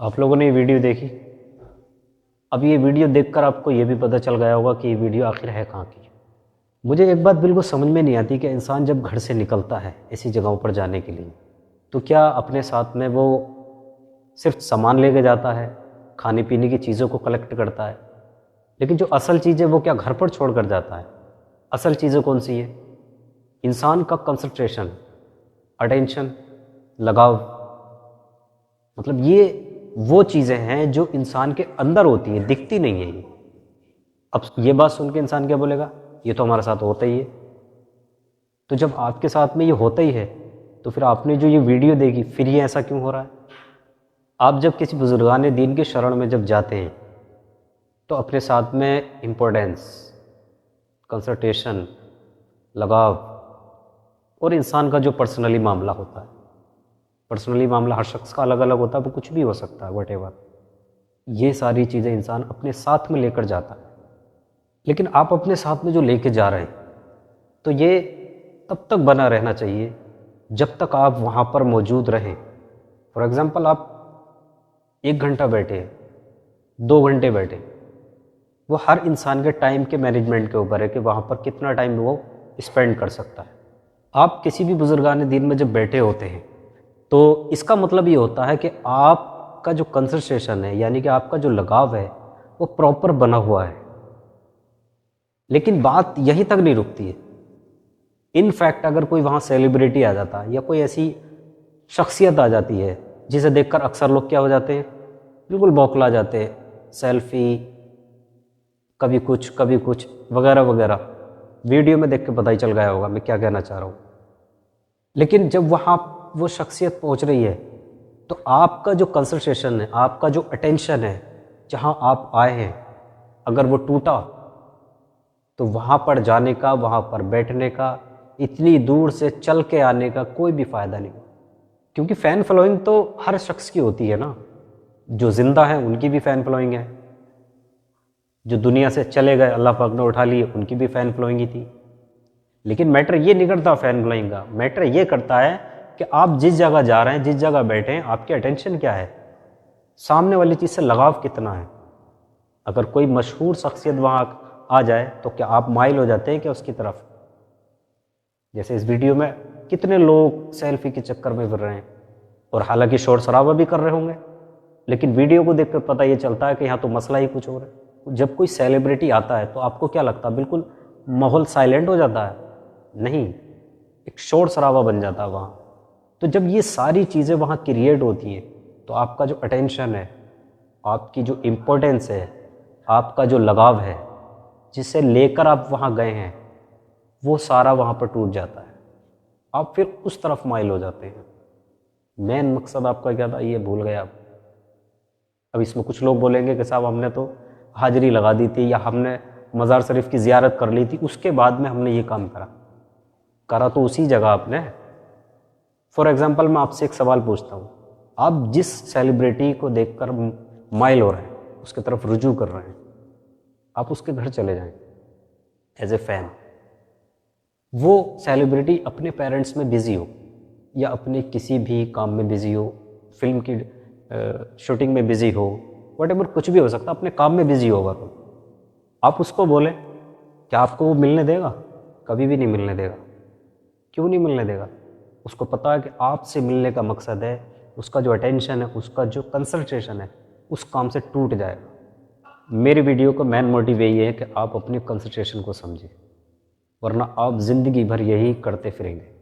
आप लोगों ने ये वीडियो देखी। अब ये वीडियो देखकर आपको ये भी पता चल गया होगा कि ये वीडियो आखिर है कहाँ की। मुझे एक बात बिल्कुल समझ में नहीं आती कि इंसान जब घर से निकलता है ऐसी जगहों पर जाने के लिए, तो क्या अपने साथ में वो सिर्फ सामान लेके जाता है, खाने पीने की चीज़ों को कलेक्ट करता है, लेकिन जो असल चीज़ है वो क्या घर पर छोड़ कर जाता है? असल चीज़ें कौन सी है? इंसान का कंसंट्रेशन, अटेंशन, लगाव। मतलब ये वो चीज़ें हैं जो इंसान के अंदर होती हैं, दिखती नहीं है ये। अब ये बात सुन के इंसान क्या बोलेगा, ये तो हमारे साथ होता ही है। तो जब आपके साथ में ये होता ही है, तो फिर आपने जो ये वीडियो देखी, फिर ये ऐसा क्यों हो रहा है? आप जब किसी बुजुर्गान दीन के शरण में जब जाते हैं, तो अपने साथ में इम्पोर्टेंस, कंसंट्रेशन, लगाव और इंसान का जो पर्सनली मामला होता है, पर्सनली मामला हर शख्स का अलग अलग होता है, वो कुछ भी हो सकता है, वटेवर, ये सारी चीज़ें इंसान अपने साथ में लेकर जाता है। लेकिन आप अपने साथ में जो लेके जा रहे हैं, तो ये तब तक बना रहना चाहिए जब तक आप वहाँ पर मौजूद रहें। फॉर एग्ज़ाम्पल, आप 1 घंटा बैठे, 2 घंटे बैठे, वो हर इंसान के टाइम के मैनेजमेंट के ऊपर है कि वहाँ पर कितना टाइम वो स्पेंड कर सकता है। आप किसी भी बुजुर्गान दीन में जब बैठे होते हैं, तो इसका मतलब ये होता है कि आपका जो कंसंट्रेशन है, यानी कि आपका जो लगाव है, वो प्रॉपर बना हुआ है। लेकिन बात यहीं तक नहीं रुकती है। इनफैक्ट अगर कोई वहाँ सेलिब्रिटी आ जाता है या कोई ऐसी शख्सियत आ जाती है जिसे देखकर अक्सर लोग क्या हो जाते हैं, बिल्कुल बौखला जाते हैं, सेल्फी, कभी कुछ वगैरह वगैरह। वीडियो में देख के पता ही चल गया होगा मैं क्या कहना चाह रहा हूँ। लेकिन जब वहाँ वो शख्सियत पहुँच रही है, तो आपका जो कंसंट्रेशन है, आपका जो अटेंशन है, जहाँ आप आए हैं, अगर वो टूटा, तो वहाँ पर जाने का, वहाँ पर बैठने का, इतनी दूर से चल के आने का कोई भी फ़ायदा नहीं। क्योंकि फ़ैन फॉलोइंग तो हर शख्स की होती है ना। जो ज़िंदा हैं उनकी भी फ़ैन फॉलोइंग है, जो दुनिया से चले गए, अल्लाह पाक ने उठा लिए, उनकी भी फ़ैन फॉलोइंग ही थी। लेकिन मैटर ये नहीं करता फ़ैन फॉलोइंग का, मैटर ये करता है कि आप जिस जगह जा रहे हैं, जिस जगह बैठे हैं, आपकी अटेंशन क्या है, सामने वाली चीज़ से लगाव कितना है। अगर कोई मशहूर शख्सियत वहाँ आ जाए, तो क्या आप माइल हो जाते हैं क्या उसकी तरफ? जैसे इस वीडियो में कितने लोग सेल्फी के चक्कर में फिर रहे हैं, और हालांकि शोर शराबा भी कर रहे होंगे, लेकिन वीडियो को देखकर पता ये चलता है कि यहाँ तो मसला ही कुछ और है। जब कोई सेलिब्रिटी आता है तो आपको क्या लगता है, बिल्कुल माहौल साइलेंट हो जाता है? नहीं, एक शोर शराबा बन जाता है वहाँ। तो जब ये सारी चीज़ें वहाँ क्रिएट होती हैं, तो आपका जो अटेंशन है, आपकी जो इम्पोर्टेंस है, आपका जो लगाव है, जिसे लेकर आप वहाँ गए हैं, वो सारा वहाँ पर टूट जाता है। आप फिर उस तरफ माइल हो जाते हैं। मेन मकसद आपका क्या था, ये भूल गए आप। अब इसमें कुछ लोग बोलेंगे कि साहब हमने तो हाजिरी लगा दी थी, या हमने मज़ार शरीफ की ज़ियारत कर ली थी, उसके बाद में हमने ये काम करा। करा तो उसी जगह आपने। फॉर एग्ज़ाम्पल, मैं आपसे एक सवाल पूछता हूँ, आप जिस सेलिब्रिटी को देखकर माइल हो रहे हैं, उसकी तरफ रुजू कर रहे हैं, आप उसके घर चले जाएं एज ए फ़ैन। वो सेलिब्रिटी अपने पेरेंट्स में बिज़ी हो, या अपने किसी भी काम में बिज़ी हो, फिल्म की शूटिंग में बिज़ी हो, वटेवर, कुछ भी हो सकता है, अपने काम में बिज़ी होगा। तो आप उसको बोलें, क्या आपको वो मिलने देगा? कभी भी नहीं मिलने देगा। क्यों नहीं मिलने देगा? उसको पता है कि आपसे मिलने का मकसद है, उसका जो अटेंशन है, उसका जो कंसंट्रेशन है, उस काम से टूट जाएगा। मेरी वीडियो का मेन मोटिव यही है कि आप अपने कंसंट्रेशन को समझें, वरना आप ज़िंदगी भर यही करते फिरेंगे।